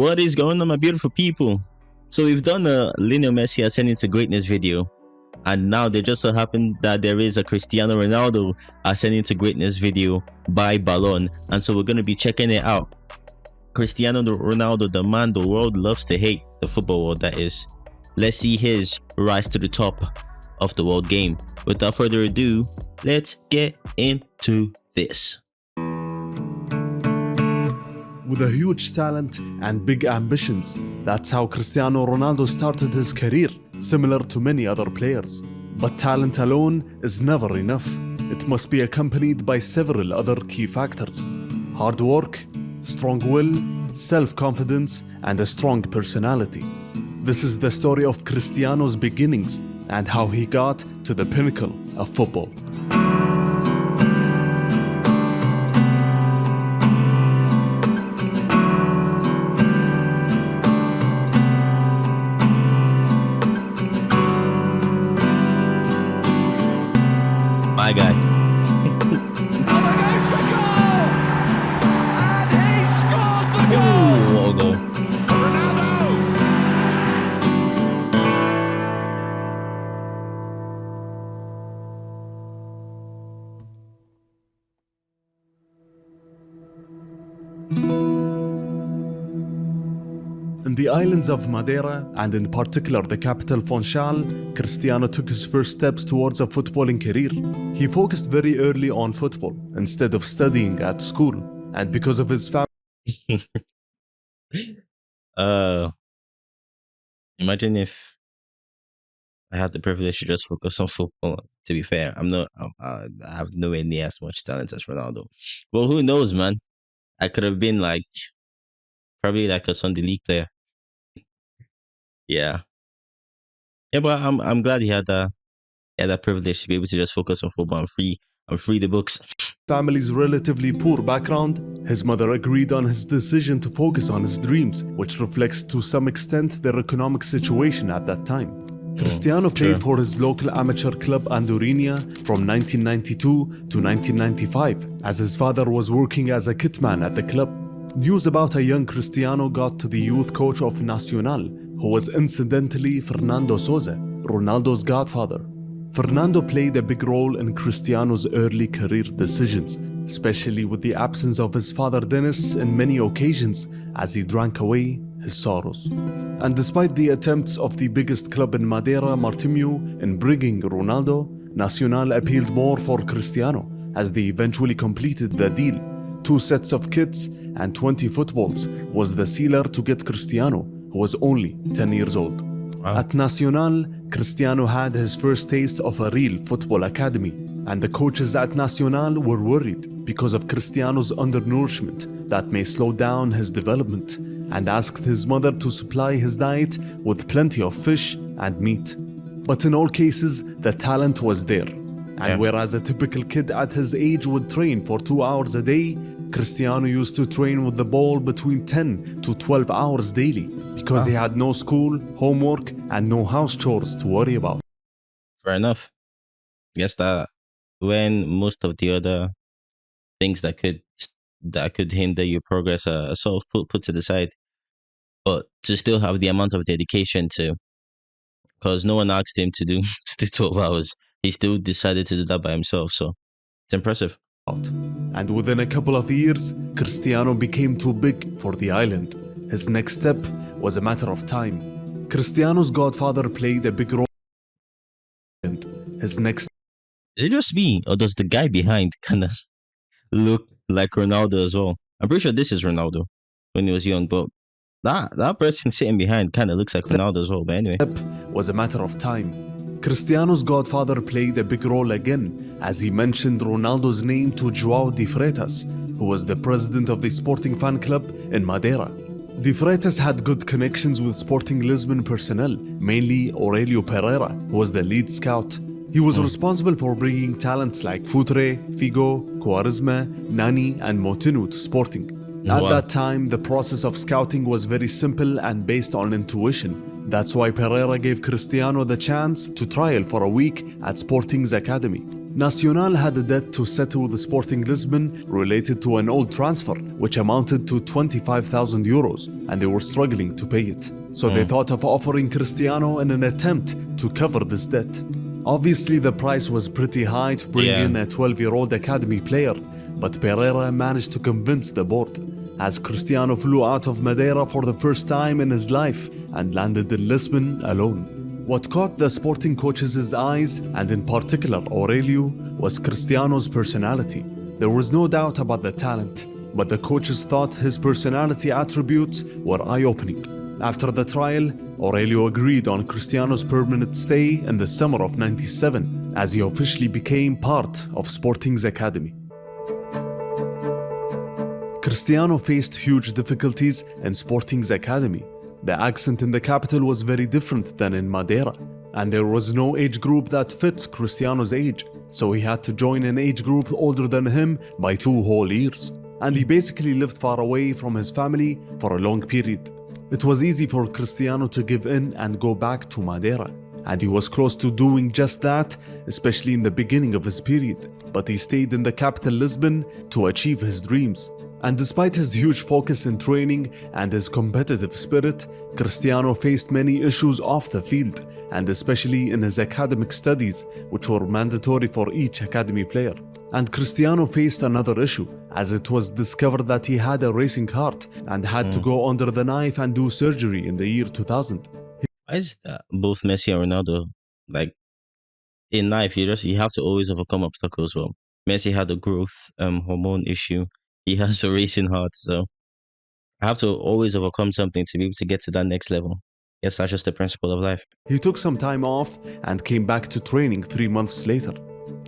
What is going on, my beautiful people? So we've done a Lionel Messi ascending to greatness video, and now there just so happened that there is a Cristiano Ronaldo ascending to greatness video by Ballon, and so we're going to be checking it out. Cristiano Ronaldo, the man the world loves to hate, the football world that is. Let's see his rise to the top of the world game. Without further ado, let's get into this. With a huge talent and big ambitions, that's how Cristiano Ronaldo started his career, similar to many other players. But talent alone is never enough. It must be accompanied by several other key factors: hard work, strong will, self-confidence, and a strong personality. This is the story of Cristiano's beginnings and how he got to the pinnacle of football. My guy. Ooh, goal. In the islands of Madeira, and in particular the capital Funchal, Cristiano took his first steps towards a footballing career. He focused very early on football, instead of studying at school, and because of his family. Imagine if I had the privilege to just focus on football. To be fair, I have nowhere near as much talent as Ronaldo. Well, who knows, man? I could have been probably like a Sunday league player. Yeah, but I'm glad he had that privilege to be able to just focus on football and free the books. Family's relatively poor background, his mother agreed on his decision to focus on his dreams, which reflects to some extent their economic situation at that time. Cristiano played for his local amateur club Andorinha from 1992 to 1995, as his father was working as a kitman at the club. News about a young Cristiano got to the youth coach of Nacional, who was incidentally Fernando Sousa, Ronaldo's godfather. Fernando played a big role in Cristiano's early career decisions, especially with the absence of his father Dennis in many occasions as he drank away his sorrows. And despite the attempts of the biggest club in Madeira, Martimeu, in bringing Ronaldo, Nacional appealed more for Cristiano, as they eventually completed the deal. 2 sets of kits and 20 footballs was the sealer to get Cristiano, who was only 10 years old. Wow. At Nacional, Cristiano had his first taste of a real football academy, and the coaches at Nacional were worried because of Cristiano's undernourishment that may slow down his development, and asked his mother to supply his diet with plenty of fish and meat. But in all cases, the talent was there. And whereas a typical kid at his age would train for 2 hours a day, Cristiano used to train with the ball between 10 to 12 hours daily because he had no school, homework, and no house chores to worry about. Fair enough. Guess that when most of the other things that could hinder your progress are sort of put to the side, but to still have the amount of dedication to, because no one asked him to do 12 hours. He still decided to do that by himself, so it's impressive. And within a couple of years, Cristiano became too big for the island. His next step was a matter of time. Cristiano's godfather played a big role. His next Is it just me, or does the guy behind kind of look like Ronaldo as well? I'm pretty sure this is Ronaldo when he was young, but that person sitting behind kind of looks like Ronaldo as well. But anyway, step was a matter of time. Cristiano's godfather played a big role again, as he mentioned Ronaldo's name to João de Freitas, who was the president of the Sporting fan club in Madeira. De Freitas had good connections with Sporting Lisbon personnel, mainly Aurelio Pereira, who was the lead scout. He was responsible for bringing talents like Futre, Figo, Quaresma, Nani, and Moutinho to Sporting. At that time, the process of scouting was very simple and based on intuition. That's why Pereira gave Cristiano the chance to trial for a week at Sporting's academy. Nacional had a debt to settle with Sporting Lisbon related to an old transfer, which amounted to 25,000 euros, and they were struggling to pay it. So they thought of offering Cristiano in an attempt to cover this debt. Obviously, the price was pretty high to bring in a 12-year-old academy player, but Pereira managed to convince the board, as Cristiano flew out of Madeira for the first time in his life and landed in Lisbon alone. What caught the Sporting coaches' eyes, and in particular Aurelio, was Cristiano's personality. There was no doubt about the talent, but the coaches thought his personality attributes were eye-opening. After the trial, Aurelio agreed on Cristiano's permanent stay in the summer of '97, as he officially became part of Sporting's academy. Cristiano faced huge difficulties in Sporting's academy. The accent in the capital was very different than in Madeira, and there was no age group that fits Cristiano's age, so he had to join an age group older than him by 2 whole years. And he basically lived far away from his family for a long period. It was easy for Cristiano to give in and go back to Madeira, and he was close to doing just that, especially in the beginning of his period. But he stayed in the capital Lisbon to achieve his dreams. And despite his huge focus in training and his competitive spirit, Cristiano faced many issues off the field, and especially in his academic studies, which were mandatory for each academy player. And Cristiano faced another issue, as it was discovered that he had a racing heart and had to go under the knife and do surgery in the year 2000. Why is that both Messi and Ronaldo, like in life, you have to always overcome obstacles. Well, Messi had a growth hormone issue. He has a racing heart, so I have to always overcome something to be able to get to that next level. Yes, that's just the principle of life. He took some time off and came back to training 3 months later.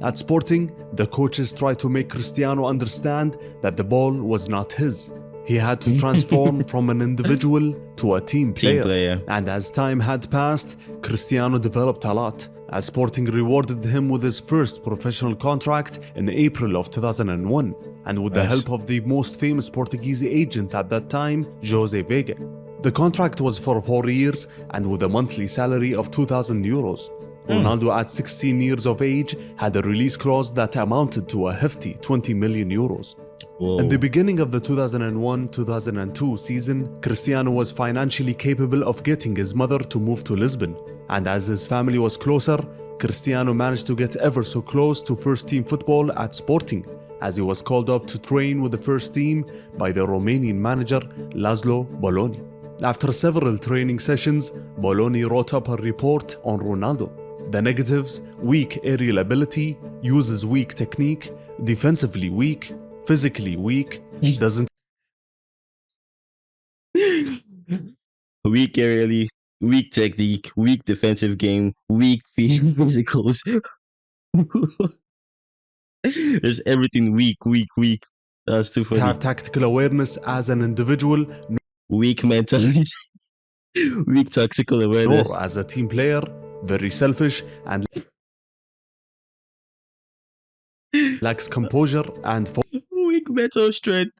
At Sporting, the coaches tried to make Cristiano understand that the ball was not his. He had to transform from an individual to a team player. And as time had passed, Cristiano developed a lot, as Sporting rewarded him with his first professional contract in April of 2001, and with the help of the most famous Portuguese agent at that time, José Veiga. The contract was for 4 years and with a monthly salary of 2,000 euros. Ronaldo, at 16 years of age, had a release clause that amounted to a hefty 20 million euros. Whoa. In the beginning of the 2001-2002 season, Cristiano was financially capable of getting his mother to move to Lisbon, and as his family was closer, Cristiano managed to get ever so close to first-team football at Sporting, as he was called up to train with the first team by the Romanian manager Laszlo Bologna. After several training sessions, Bologna wrote up a report on Ronaldo. The negatives: weak aerial ability, uses weak technique, defensively weak, physically weak, doesn't weak aerially, weak technique, weak defensive game, weak physicals. There's everything weak. That's too funny. have tactical awareness as an individual, Weak mentality. Weak tactical awareness. nor as a team player, very selfish and lacks composure and Weak mental strength.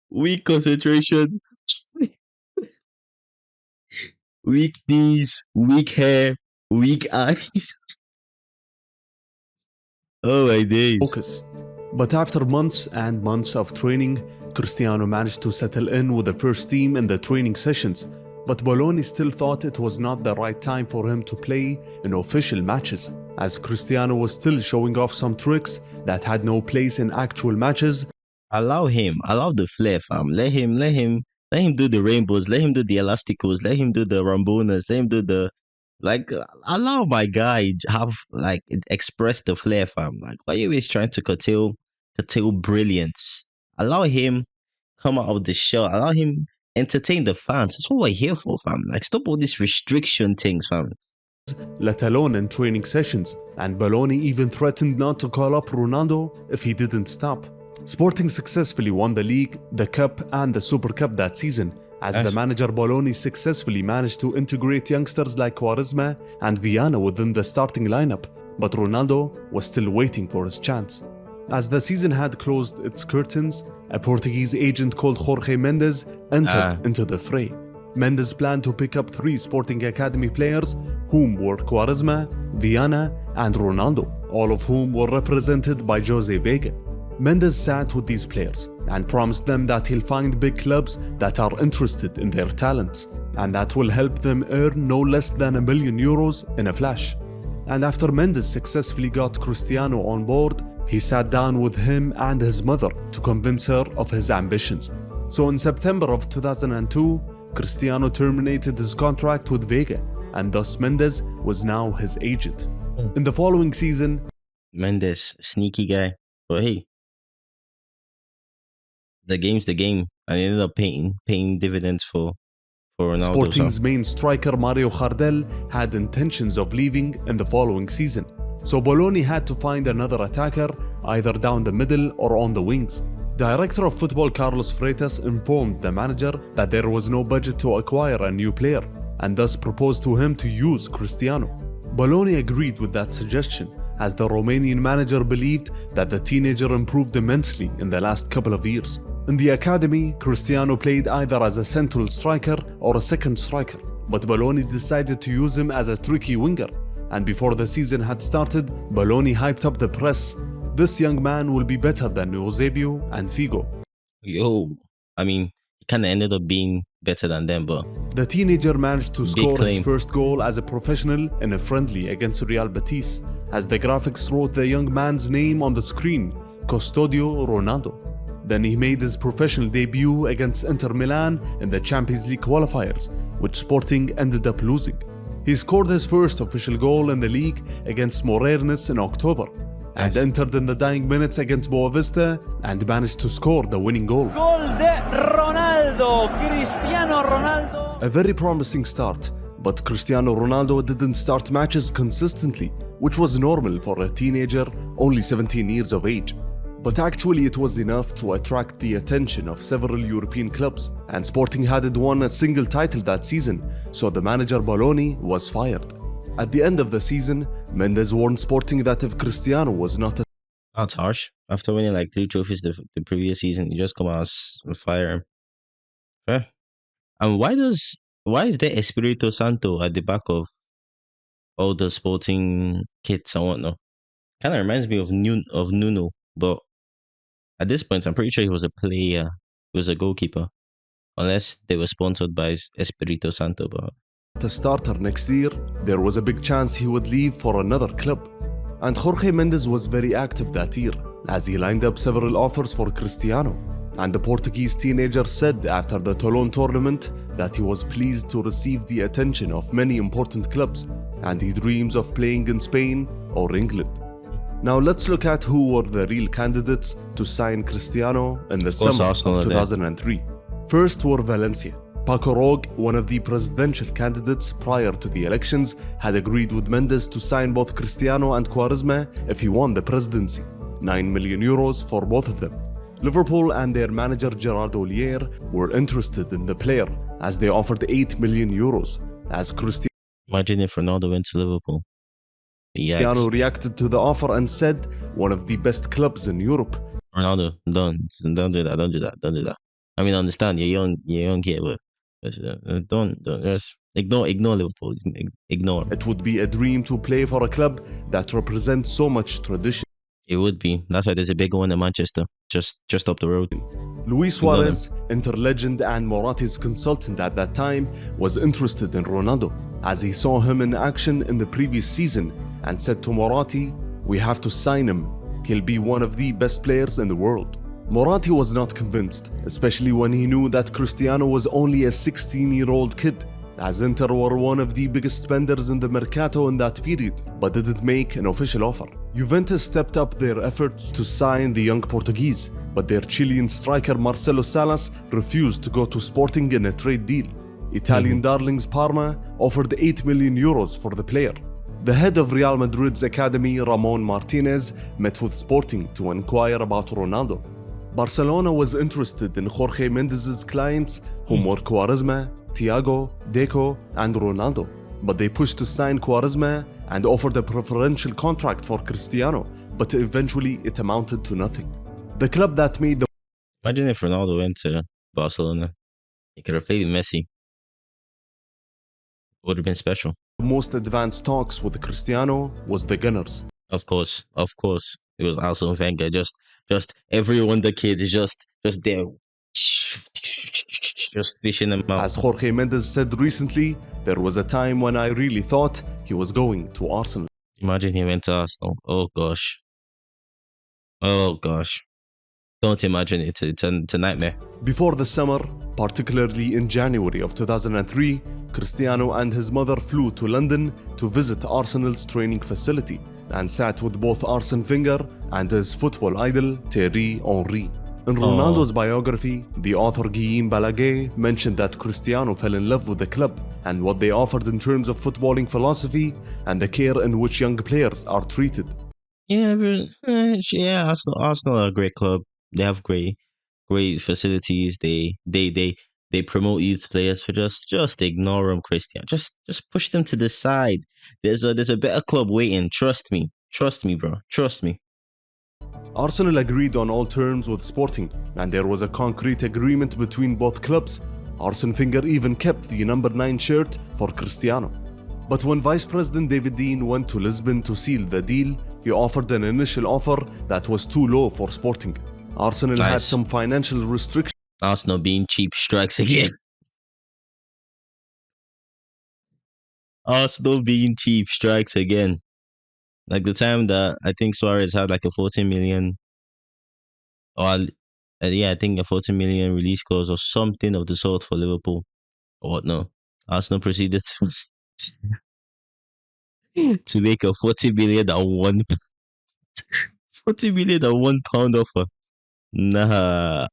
Weak concentration. Weak knees. Weak hair. Weak eyes. Oh my days. focus. But after months and months of training, Cristiano managed to settle in with the first team in the training sessions, but Bologna still thought it was not the right time for him to play in official matches, as Cristiano was still showing off some tricks that had no place in actual matches. Allow the flair, fam. Let him do the rainbows, let him do the elasticals, let him do the rambonas, let him do the, like, allow my guy have, like, express the flair, fam. Like, why are you always trying to curtail brilliance? Allow him come out of the shell, allow him entertain the fans. That's what we're here for, fam. Like, stop all these restriction things, fam. Let alone in training sessions, and Bologna even threatened not to call up Ronaldo if he didn't stop. Sporting successfully won the league, the cup and the Super Cup that season, as the manager Bologna successfully managed to integrate youngsters like Quaresma and Viana within the starting lineup, but Ronaldo was still waiting for his chance. As the season had closed its curtains, a Portuguese agent called Jorge Mendes entered into the fray. Mendes planned to pick up 3 Sporting Academy players, whom were Quaresma, Viana and Ronaldo, all of whom were represented by Jose Vega. Mendes sat with these players and promised them that he'll find big clubs that are interested in their talents and that will help them earn no less than €1 million in a flash. And after Mendes successfully got Cristiano on board, he sat down with him and his mother to convince her of his ambitions. So in September of 2002, Cristiano terminated his contract with Vega, and thus Mendes was now his agent. In the following season, Mendes, sneaky guy. But hey, the game's the game, and he ended up paying dividends for Ronaldo. Sporting's main striker Mario Jardel had intentions of leaving in the following season, so Bologna had to find another attacker either down the middle or on the wings. Director of football Carlos Freitas informed the manager that there was no budget to acquire a new player, and thus proposed to him to use Cristiano. Bologna agreed with that suggestion, as the Romanian manager believed that the teenager improved immensely in the last couple of years. In the academy, Cristiano played either as a central striker or a second striker, but Bologna decided to use him as a tricky winger, and before the season had started, Bologna hyped up the press. This young man will be better than Eusebio and Figo. I mean, he kind of ended up being better than them, but the teenager managed to score claim. his first goal as a professional in a friendly against Real Betis, as the graphics wrote the young man's name on the screen, Custodio Ronaldo. Then he made his professional debut against Inter Milan in the Champions League qualifiers, which Sporting ended up losing. He scored his first official goal in the league against Moreirense in October, and entered in the dying minutes against Boavista and managed to score the winning goal. Gol de Ronaldo, Cristiano Ronaldo. A very promising start, but Cristiano Ronaldo didn't start matches consistently, which was normal for a teenager only 17 years of age. But actually it was enough to attract the attention of several European clubs, and Sporting hadn't won a single title that season, so the manager Bologna was fired. At the end of the season, Mendes warned Sporting that if Cristiano was not that's harsh. After winning like 3 trophies the previous season, you just come out and fire him. Fair. And why is there Espirito Santo at the back of all the Sporting kits and whatnot? Kind of reminds me of Nuno, but at this point, I'm pretty sure he was a player. He was a goalkeeper, unless they were sponsored by Espirito Santo. But a starter next year, there was a big chance he would leave for another club. And Jorge Mendes was very active that year, as he lined up several offers for Cristiano. And the Portuguese teenager said after the Toulon tournament that he was pleased to receive the attention of many important clubs, and he dreams of playing in Spain or England. Now let's look at who were the real candidates to sign Cristiano in the summer of 2003. First were Valencia. Paco Rog, one of the presidential candidates prior to the elections, had agreed with Mendes to sign both Cristiano and Quaresma if he won the presidency, €9 million for both of them. Liverpool and their manager Gerard Houllier were interested in the player, as they offered €8 million, as Cristiano imagine if Ronaldo went to Liverpool. Cristiano reacted to the offer and said, one of the best clubs in Europe. Ronaldo, don't do that. I mean, I understand, you're young here, but don't just ignore Liverpool. Ignore. It would be a dream to play for a club that represents so much tradition. It would be. That's why there's a big one in Manchester, just up the road. Luis Suarez, Inter legend and Morati's consultant at that time, was interested in Ronaldo, as he saw him in action in the previous season and said to Moratti, "We have to sign him. He'll be one of the best players in the world." Moratti was not convinced, especially when he knew that Cristiano was only a 16-year-old kid, as Inter were one of the biggest spenders in the Mercato in that period, but didn't make an official offer. Juventus stepped up their efforts to sign the young Portuguese, but their Chilean striker Marcelo Salas refused to go to Sporting in a trade deal. Italian darlings Parma offered €8 million for the player. The head of Real Madrid's academy, Ramon Martinez, met with Sporting to inquire about Ronaldo. Barcelona was interested in Jorge Mendes' clients, whom were Quaresma, Thiago, Deco, and Ronaldo, but they pushed to sign Quaresma and offered a preferential contract for Cristiano, but eventually it amounted to nothing. The club that made the Imagine if Ronaldo went to Barcelona. He could have played Messi. Would have been special. most advanced talks with Cristiano was the Gunners. Of course, it was Arsene Wenger. Just every wonder kid is just there, just fishing them out. As Jorge Mendes said recently, there was a time when I really thought he was going to Arsenal. Imagine he went to Arsenal. Oh gosh. Oh gosh. Don't imagine it. It's a nightmare. Before the summer, particularly in January of 2003, Cristiano and his mother flew to London to visit Arsenal's training facility and sat with both Arsene Wenger and his football idol Thierry Henry. In Ronaldo's biography, the author Guillaume Balaguer mentioned that Cristiano fell in love with the club and what they offered in terms of footballing philosophy and the care in which young players are treated. Yeah, Arsenal are a great club. They have great facilities. They promote youth players. For just ignore them, Cristiano. Just push them to the side. There's a better club waiting. Trust me, bro. Trust me. Arsenal agreed on all terms with Sporting, and there was a concrete agreement between both clubs. Arsene Wenger even kept the number 9 shirt for Cristiano. But when Vice President David Dein went to Lisbon to seal the deal, he offered an initial offer that was too low for Sporting. Arsenal had some financial restrictions. Arsenal being cheap strikes again. Arsenal being cheap strikes again. Like the time that I think Suarez had like a 14 million, or yeah, I think a 14 million release clause or something of the sort for Liverpool or whatnot. Arsenal proceeded to make a 40 million at one 40 million at £1 offer. Nah.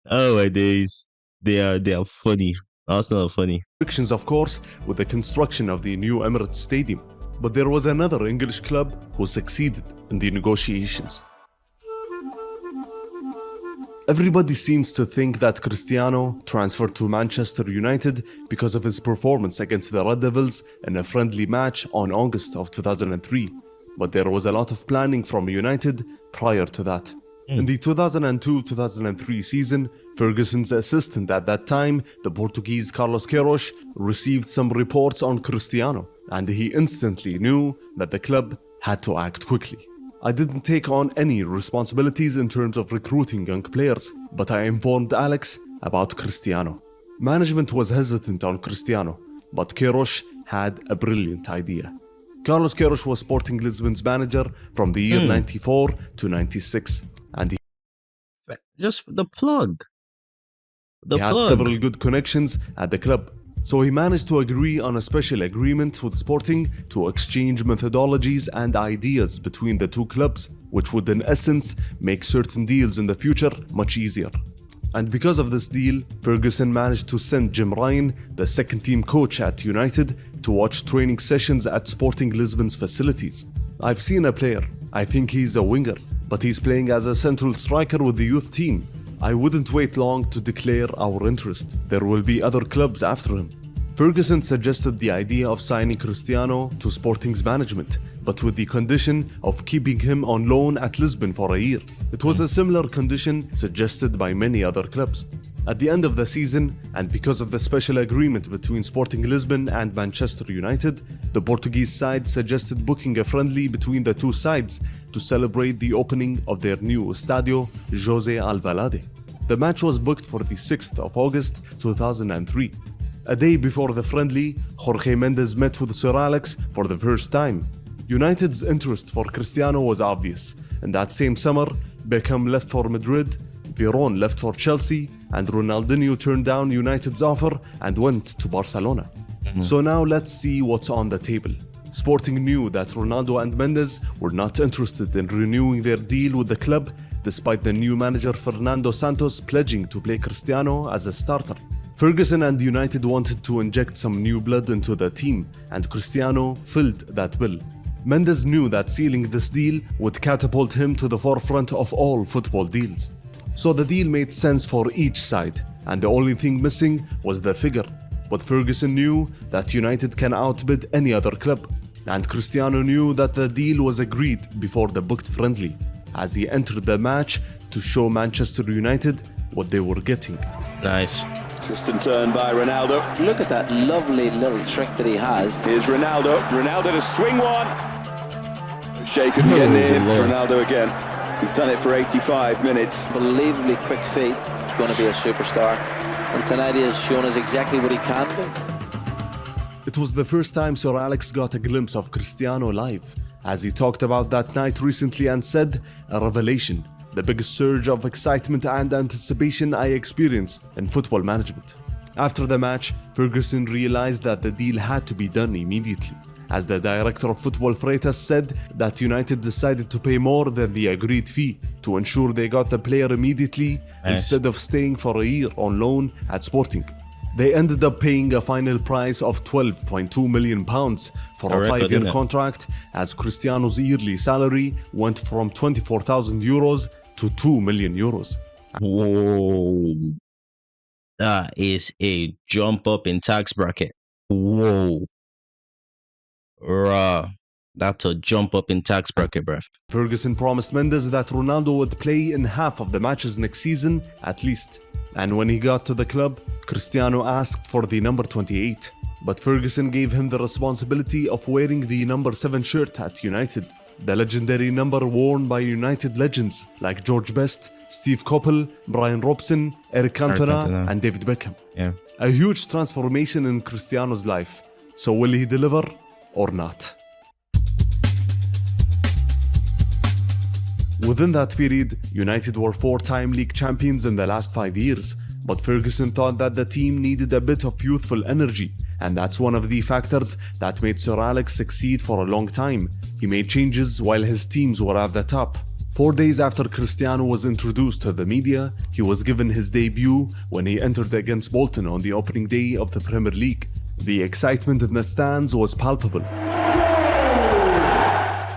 Oh my days. They are funny. Arsenal are funny. Restrictions, of course, with the construction of the new Emirates Stadium. But there was another English club who succeeded in the negotiations. Everybody seems to think that Cristiano transferred to Manchester United because of his performance against the Red Devils in a friendly match on August of 2003. But there was a lot of planning from United prior to that. In the 2002-2003 season, Ferguson's assistant at that time, the Portuguese Carlos Queiroz, received some reports on Cristiano, and he instantly knew that the club had to act quickly. I didn't take on any responsibilities in terms of recruiting young players, but I informed Alex about Cristiano. Management was hesitant on Cristiano, but Queiroz had a brilliant idea. Carlos Queiroz was Sporting Lisbon's manager from the year 94 to 96, and he just the plug. He had several good connections at the club. So he managed to agree on a special agreement with Sporting to exchange methodologies and ideas between the two clubs, which would in essence make certain deals in the future much easier. And because of this deal, Ferguson managed to send Jim Ryan, the second team coach at United, to watch training sessions at Sporting Lisbon's facilities. I've seen a player. I think he's a winger, but he's playing as a central striker with the youth team. I wouldn't wait long to declare our interest. There will be other clubs after him. Ferguson suggested the idea of signing Cristiano to Sporting's management, but with the condition of keeping him on loan at Lisbon for a year. It was a similar condition suggested by many other clubs. At the end of the season, and because of the special agreement between Sporting Lisbon and Manchester United, the Portuguese side suggested booking a friendly between the two sides to celebrate the opening of their new Estadio José Alvalade. The match was booked for the 6th of August 2003. A day before the friendly, Jorge Mendes met with Sir Alex for the first time. United's interest for Cristiano was obvious. In that same summer, Beckham left for Madrid, Veron left for Chelsea, and Ronaldinho turned down United's offer and went to Barcelona. So now let's see what's on the table. Sporting knew that Ronaldo and Mendes were not interested in renewing their deal with the club, despite the new manager Fernando Santos pledging to play Cristiano as a starter. Ferguson and United wanted to inject some new blood into the team, and Cristiano filled that bill. Mendes knew that sealing this deal would catapult him to the forefront of all football deals. So the deal made sense for each side, and the only thing missing was the figure. But Ferguson knew that United can outbid any other club, and Cristiano knew that the deal was agreed before the booked friendly, as he entered the match to show Manchester United what they were getting. Nice. Distant turn by Ronaldo. Look at that lovely little trick that he has. Here's Ronaldo. Ronaldo to swing one. Shea couldn't get near him. Ronaldo again. He's done it for 85 minutes. Unbelievably quick feet. He's going to be a superstar. And tonight he has shown us exactly what he can do. It was the first time Sir Alex got a glimpse of Cristiano live, as he talked about that night recently and said, "A revelation. The biggest surge of excitement and anticipation I experienced in football management." After the match, Ferguson realized that the deal had to be done immediately, as the director of football Freitas said that United decided to pay more than the agreed fee to ensure they got the player immediately instead of staying for a year on loan at Sporting. They ended up paying a final price of £12.2 million for a 5-year contract, as Cristiano's yearly salary went from €24,000 to €2 million. Whoa. That is a jump up in tax bracket. Whoa. That's a jump up in tax bracket, bruv. Ferguson promised Mendes that Ronaldo would play in half of the matches next season at least. And when he got to the club, Cristiano asked for the number 28. But Ferguson gave him the responsibility of wearing the number 7 shirt at United, the legendary number worn by United legends like George Best, Steve Coppell, Brian Robson, Eric Cantona, and David Beckham. Yeah. A huge transformation in Cristiano's life. So will he deliver or not? Within that period, United were 4-time league champions in the last 5 years, but Ferguson thought that the team needed a bit of youthful energy, and that's one of the factors that made Sir Alex succeed for a long time. He made changes while his teams were at the top. 4 days after Cristiano was introduced to the media, he was given his debut when he entered against Bolton on the opening day of the Premier League. The excitement in the stands was palpable.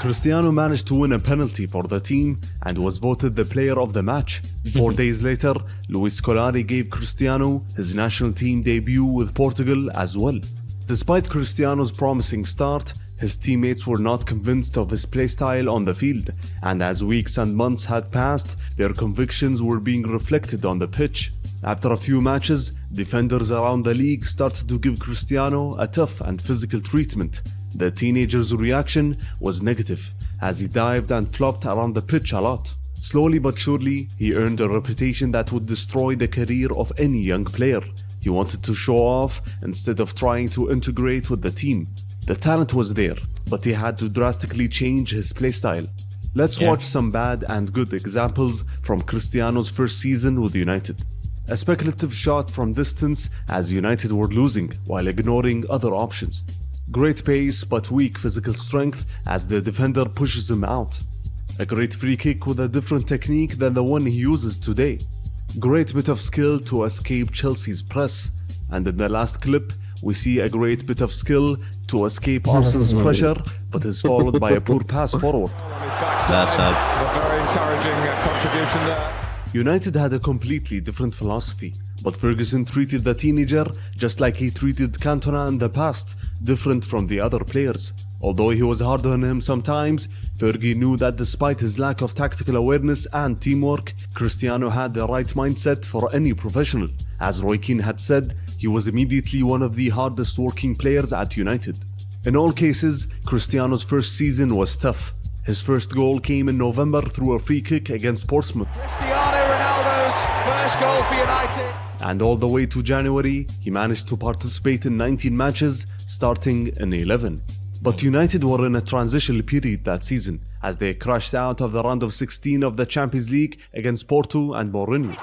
Cristiano managed to win a penalty for the team and was voted the player of the match. 4 days later, Luis Scolari gave Cristiano his national team debut with Portugal as well. Despite Cristiano's promising start, his teammates were not convinced of his playstyle on the field, and as weeks and months had passed, their convictions were being reflected on the pitch. After a few matches, defenders around the league started to give Cristiano a tough and physical treatment. The teenager's reaction was negative, as he dived and flopped around the pitch a lot. Slowly but surely, he earned a reputation that would destroy the career of any young player. He wanted to show off instead of trying to integrate with the team. The talent was there, but he had to drastically change his playstyle. Let's watch some bad and good examples from Cristiano's first season with United. A speculative shot from distance as United were losing while ignoring other options. Great pace but weak physical strength as the defender pushes him out. A great free kick with a different technique than the one he uses today. Great bit of skill to escape Chelsea's press. And in the last clip, we see a great bit of skill to escape Arsenal's pressure, but is followed by a poor pass forward. That's sad. A very encouraging contribution there. United had a completely different philosophy, but Ferguson treated the teenager just like he treated Cantona in the past, different from the other players. Although he was hard on him sometimes, Fergie knew that despite his lack of tactical awareness and teamwork, Cristiano had the right mindset for any professional. As Roy Keane had said, he was immediately one of the hardest working players at United. In all cases, Cristiano's first season was tough. His first goal came in November through a free kick against Portsmouth. Cristiano Ronaldo's first goal for United. And all the way to January, he managed to participate in 19 matches, starting in 11. But United were in a transitional period that season, as they crashed out of the round of 16 of the Champions League against Porto and Mourinho.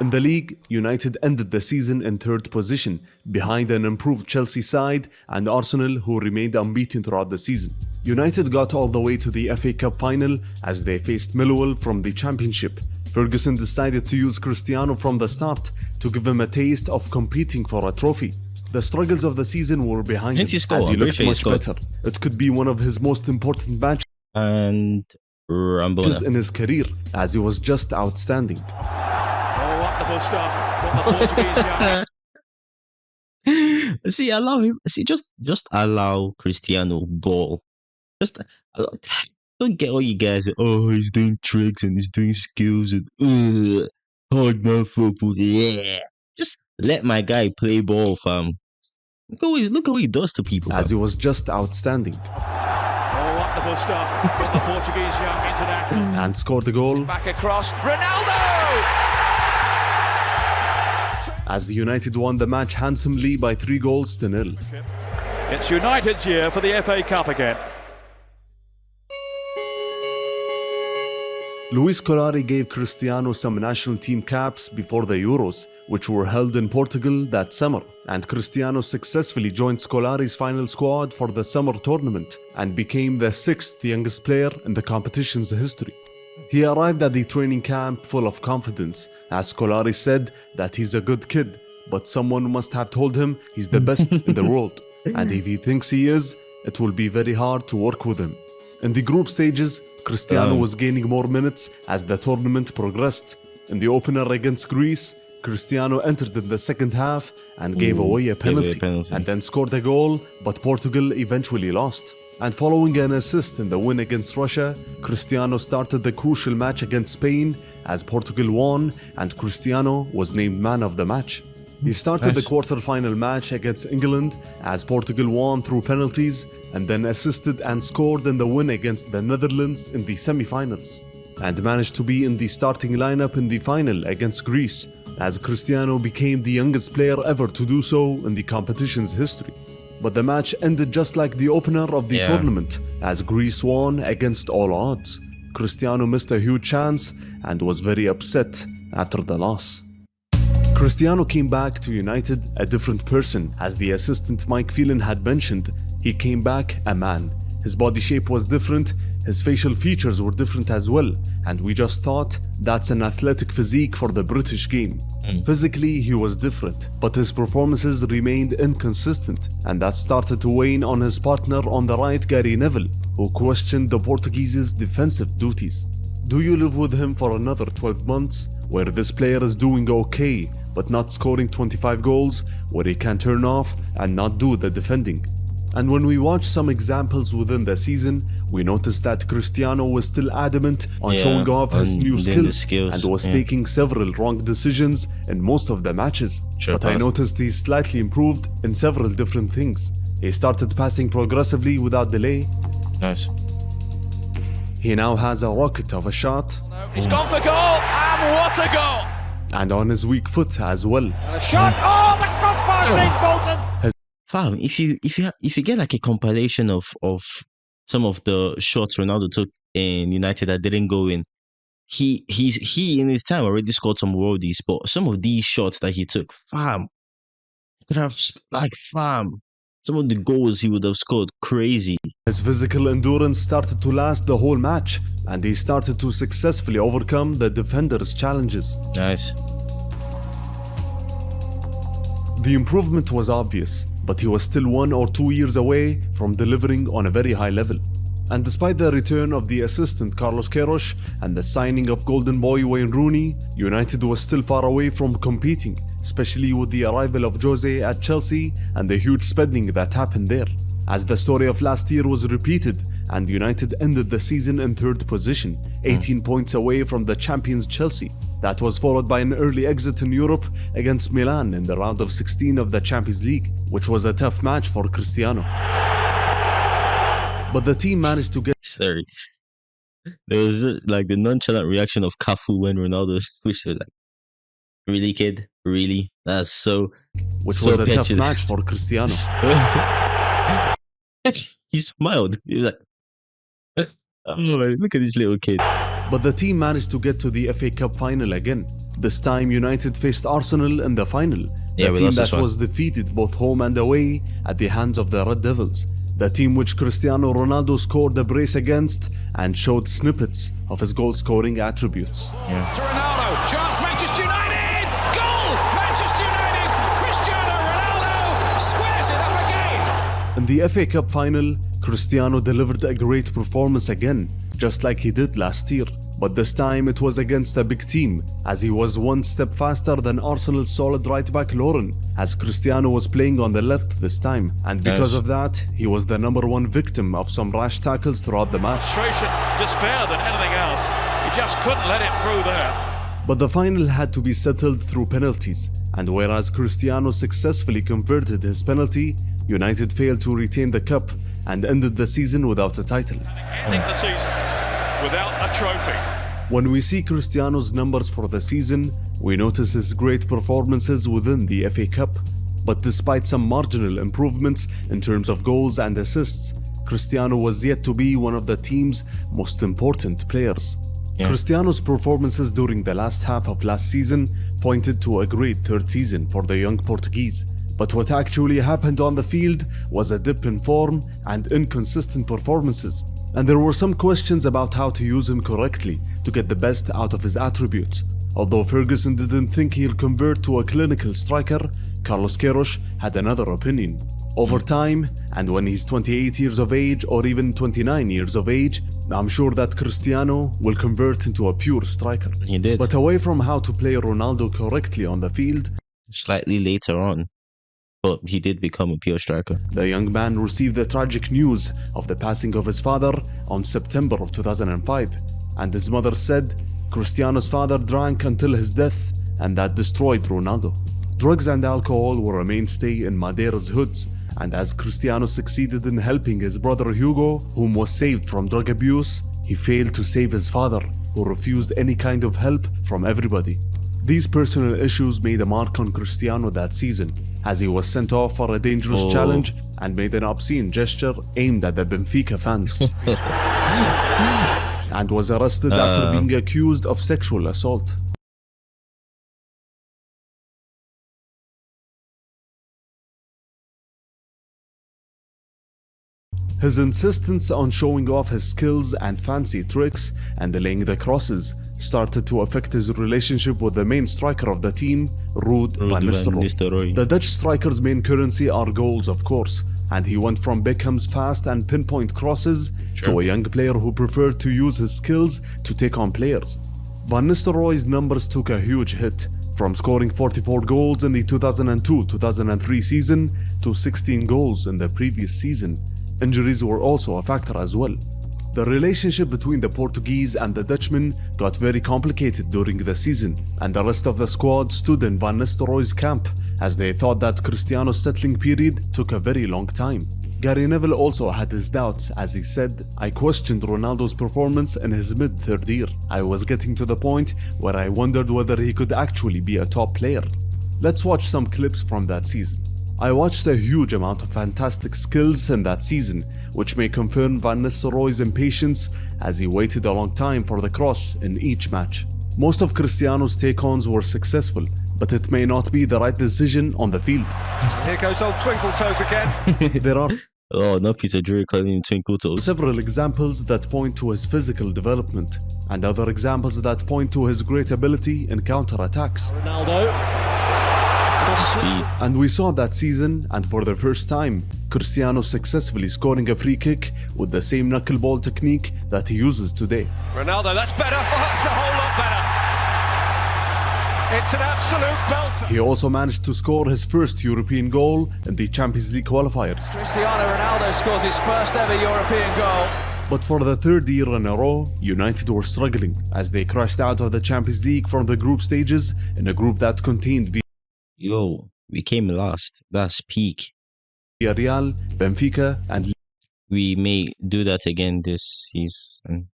In the league, United ended the season in 3rd position, behind an improved Chelsea side and Arsenal, who remained unbeaten throughout the season. United got all the way to the FA Cup final as they faced Millwall from the Championship. Ferguson decided to use Cristiano from the start to give him a taste of competing for a trophy. The struggles of the season were behind him as he looked much better. It could be one of his most important matches and Rambona in his career, as he was just outstanding. Wonderful stuff from the Portuguese young. See, allow him. See, just allow Cristiano ball. Just don't get all you guys. Oh, he's doing tricks and he's doing skills and Hard man football. Yeah. Just let my guy play ball, fam. Look at what he does to people, as fam. he was just outstanding. Oh, wonderful stuff from the Portuguese young international. And scored a goal Back across, Ronaldo! as United won the match handsomely by 3-0. It's United's year for the FA Cup again. Luis Scolari gave Cristiano some national team caps before the Euros, which were held in Portugal that summer, and Cristiano successfully joined Scolari's final squad for the summer tournament and became the 6th youngest player in the competition's history. He arrived at the training camp full of confidence, as Scolari said that he's a good kid, but someone must have told him he's the best in the world, and if he thinks he is, it will be very hard to work with him. In the group stages, Cristiano was gaining more minutes as the tournament progressed. In the opener against Greece, Cristiano entered in the second half and gave away a penalty, and then scored a goal, but Portugal eventually lost. And following an assist in the win against Russia, Cristiano started the crucial match against Spain as Portugal won and Cristiano was named man of the match. He started the quarter-final match against England as Portugal won through penalties and then assisted and scored in the win against the Netherlands in the semi-finals, and managed to be in the starting lineup in the final against Greece as Cristiano became the youngest player ever to do so in the competition's history. But the match ended just like the opener of the tournament as Greece won against all odds. Cristiano missed a huge chance and was very upset after the loss. Cristiano came back to United a different person. As the assistant Mike Phelan had mentioned, he came back a man. His body shape was different, his facial features were different as well, and we just thought that's an athletic physique for the British game. Physically, he was different, but his performances remained inconsistent, and that started to wane on his partner on the right, Gary Neville, who questioned the Portuguese's defensive duties. Do you live with him for another 12 months, where this player is doing okay, but not scoring 25 goals, where he can turn off and not do the defending? And when we watched some examples within the season, we noticed that Cristiano was still adamant on showing off his new skills and was taking several wrong decisions in most of the matches. But I noticed he slightly improved in several different things. He started passing progressively without delay. Nice. He now has a rocket of a shot. He's gone for goal, and what a goal! And on his weak foot as well. And a shot, oh, the crossbar saved Bolton! Fam, if you get like a compilation of some of the shots Ronaldo took in United that didn't go in, he in his time already scored some worldies, but some of these shots that he took, fam, could have some of the goals he would have scored, crazy. His physical endurance started to last the whole match, and he started to successfully overcome the defenders' challenges. Nice. The improvement was obvious, but he was still 1 or 2 years away from delivering on a very high level. And despite the return of the assistant Carlos Queiroz and the signing of Golden Boy Wayne Rooney, United was still far away from competing, especially with the arrival of Jose at Chelsea and the huge spending that happened there. As the story of last year was repeated, and United ended the season in 3rd position, 18 points away from the champions Chelsea. That was followed by an early exit in Europe against Milan in the round of 16 of the Champions League, which was a tough match for Cristiano. But the team managed to get... Sorry. There was like the nonchalant reaction of Cafu when Ronaldo pushed it, like, really, kid? Really? That's so... Which so was a petulant. tough match for Cristiano. He smiled. He was like, oh, look at this little kid. But the team managed to get to the FA Cup final again. This time United faced Arsenal in the final. The team that was defeated both home and away at the hands of the Red Devils. The team which Cristiano Ronaldo scored a brace against and showed snippets of his goal-scoring attributes. To Ronaldo, chance Manchester United! Goal! Manchester United! Cristiano Ronaldo squares it up again! In the FA Cup final, Cristiano delivered a great performance again, just like he did last year. But this time it was against a big team, as he was one step faster than Arsenal's solid right-back Lauren, as Cristiano was playing on the left this time, and because of that, he was the #1 victim of some rash tackles throughout the match. Frustration, despair than anything else. He just couldn't let it through there. But the final had to be settled through penalties, and whereas Cristiano successfully converted his penalty, United failed to retain the cup and ended the season without a title. Ending the season without a trophy. When we see Cristiano's numbers for the season, we notice his great performances within the FA Cup. But despite some marginal improvements in terms of goals and assists, Cristiano was yet to be one of the team's most important players. Cristiano's performances during the last half of last season pointed to a great third season for the young Portuguese. But what actually happened on the field was a dip in form and inconsistent performances. And there were some questions about how to use him correctly to get the best out of his attributes. Although Ferguson didn't think he'll convert to a clinical striker, Carlos Queiroz had another opinion. Over time, and when he's 28 years of age or even 29 years of age, I'm sure that Cristiano will convert into a pure striker. He did. But away from how to play Ronaldo correctly on the field, Slightly later on, but he did become a pure striker. the young man received the tragic news of the passing of his father on September of 2005. And his mother said Cristiano's father drank until his death, and that destroyed Ronaldo. Drugs and alcohol were a mainstay in Madeira's hoods, and as Cristiano succeeded in helping his brother Hugo, whom was saved from drug abuse, he failed to save his father, who refused any kind of help from everybody. These personal issues made a mark on Cristiano that season, as he was sent off for a dangerous challenge and made an obscene gesture aimed at the Benfica fans. And was arrested after being accused of sexual assault. His insistence on showing off his skills and fancy tricks and laying the crosses started to affect his relationship with the main striker of the team, Ruud van Nistelrooy. The Dutch striker's main currency are goals, of course, and he went from Beckham's fast and pinpoint crosses to a young player who preferred to use his skills to take on players. Van Nistelrooy's numbers took a huge hit, from scoring 44 goals in the 2002-2003 season to 16 goals in the previous season. Injuries were also a factor as well. The relationship between the Portuguese and the Dutchman got very complicated during the season, and the rest of the squad stood in Van Nistelrooy's camp as they thought that Cristiano's settling period took a very long time. Gary Neville also had his doubts, as he said, "I questioned Ronaldo's performance in his mid-third year. I was getting to the point where I wondered whether he could actually be a top player." Let's watch some clips from that season. I watched a huge amount of fantastic skills in that season, which may confirm Van Nistelrooy's impatience as he waited a long time for the cross in each match. Most of Cristiano's take-ons were successful, but it may not be the right decision on the field. Here goes old Twinkle Toes again. There are Oh, no piece of jewelry calling him Twinkle Toes. several examples that point to his physical development, and other examples that point to his great ability in counter-attacks. Ronaldo. Speed. And we saw that season, and for the first time, Cristiano successfully scoring a free kick with the same knuckleball technique that he uses today. Ronaldo, that's better. That's a whole lot better. It's an absolute belter. He also managed to score his first European goal in the Champions League qualifiers. Cristiano Ronaldo scores his first ever European goal. But for the third year in a row, United were struggling as they crashed out of the Champions League from the group stages in a group that contained Yo, we came last. That's peak. Villarreal, Benfica, and We may do that again this season.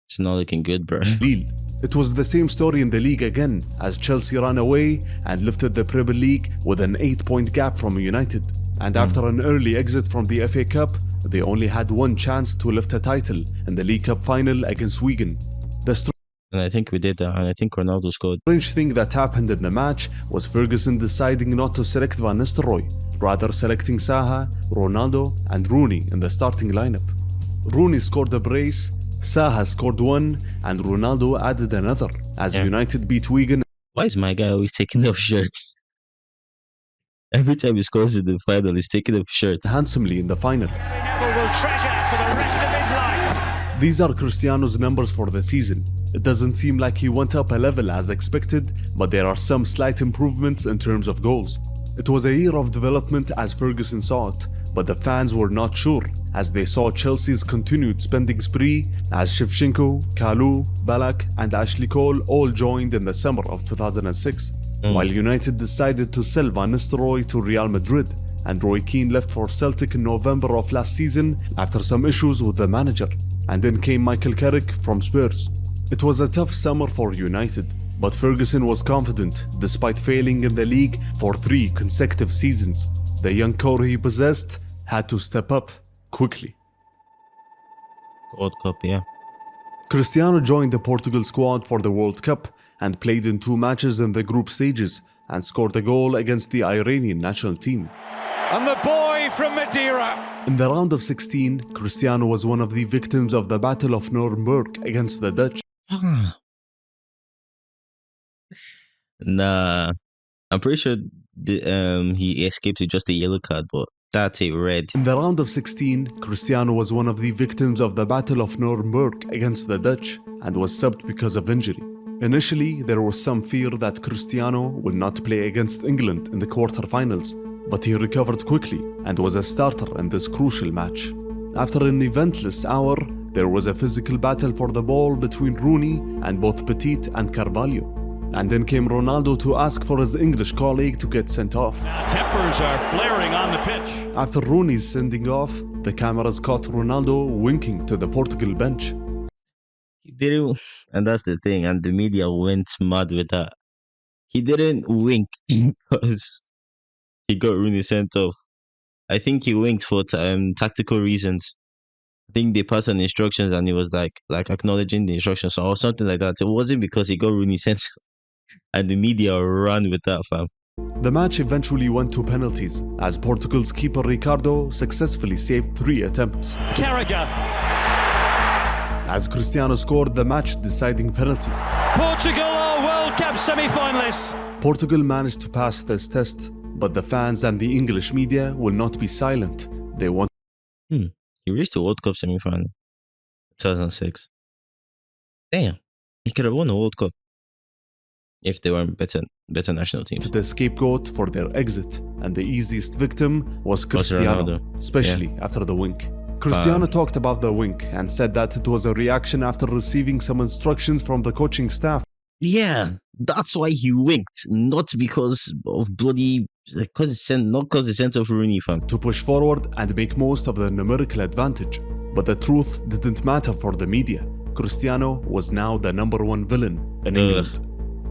It's not looking good, bro. Lille. It was the same story in the league again, as Chelsea ran away and lifted the Premier League with an 8-point gap from United. And after an early exit from the FA Cup, they only had one chance to lift a title in the League Cup final against Wigan. The And I think we did that, and I think Ronaldo scored. strange thing that happened in the match was Ferguson deciding not to select Van Nistelrooy, rather selecting Saha, Ronaldo and Rooney in the starting lineup. Rooney scored a brace, Saha scored one, and Ronaldo added another, as United beat Wigan. Why is my guy always taking off shirts? Every time he scores in the final, he's taking off shirts. Handsomely in the final. Neville will treasure for the rest of his life. These are Cristiano's numbers for the season. It doesn't seem like he went up a level as expected, but there are some slight improvements in terms of goals. It was a year of development as Ferguson saw it, but the fans were not sure, as they saw Chelsea's continued spending spree as Shevchenko, Kalou, Ballack and Ashley Cole all joined in the summer of 2006, while United decided to sell Van Nistelrooy to Real Madrid, and Roy Keane left for Celtic in November of last season after some issues with the manager, and then came Michael Carrick from Spurs. It was a tough summer for United, but Ferguson was confident despite failing in the league for 3 consecutive seasons. The young core he possessed had to step up quickly. World Cup, yeah. Cristiano joined the Portugal squad for the World Cup and played in 2 matches in the group stages and scored a goal against the Iranian national team. And the boy from Madeira. In the round of 16, Cristiano was one of the victims of the Battle of Nuremberg against the Dutch. Nah, I'm pretty sure he escaped with just a yellow card, but that's a red. In the round of 16, Cristiano was one of the victims of the Battle of Nuremberg against the Dutch and was subbed because of injury. Initially, there was some fear that Cristiano would not play against England in the quarterfinals, but he recovered quickly and was a starter in this crucial match. After an eventless hour, there was a physical battle for the ball between Rooney and both Petit and Carvalho. And then came Ronaldo to ask for his English colleague to get sent off. Tempers are flaring on the pitch. After Rooney's sending off, the cameras caught Ronaldo winking to the Portugal bench. He didn't, and that's the thing, and the media went mad with that. He didn't wink because he got Rooney sent off. I think he winked for tactical reasons. I think they passed on instructions and he was like acknowledging the instructions or something like that. It wasn't because he got Rooney sent off. And the media ran with that, fam. The match eventually went to penalties as Portugal's keeper Ricardo successfully saved 3 attempts. Carragher. As Cristiano scored the match-deciding penalty. Portugal are World Cup semi-finalists. Portugal managed to pass this test, but the fans and the English media will not be silent. They want. He reached the World Cup semi-final, 2006. Damn, he could have won the World Cup if they were better national teams. The scapegoat for their exit, and the easiest victim was Cristiano, especially after the wink. Cristiano talked about the wink and said that it was a reaction after receiving some instructions from the coaching staff. Yeah, that's why he winked, not because of bloody, not because he sent off Rooney, fam. To push forward and make most of the numerical advantage. But the truth didn't matter for the media. Cristiano was now the #1 villain in England.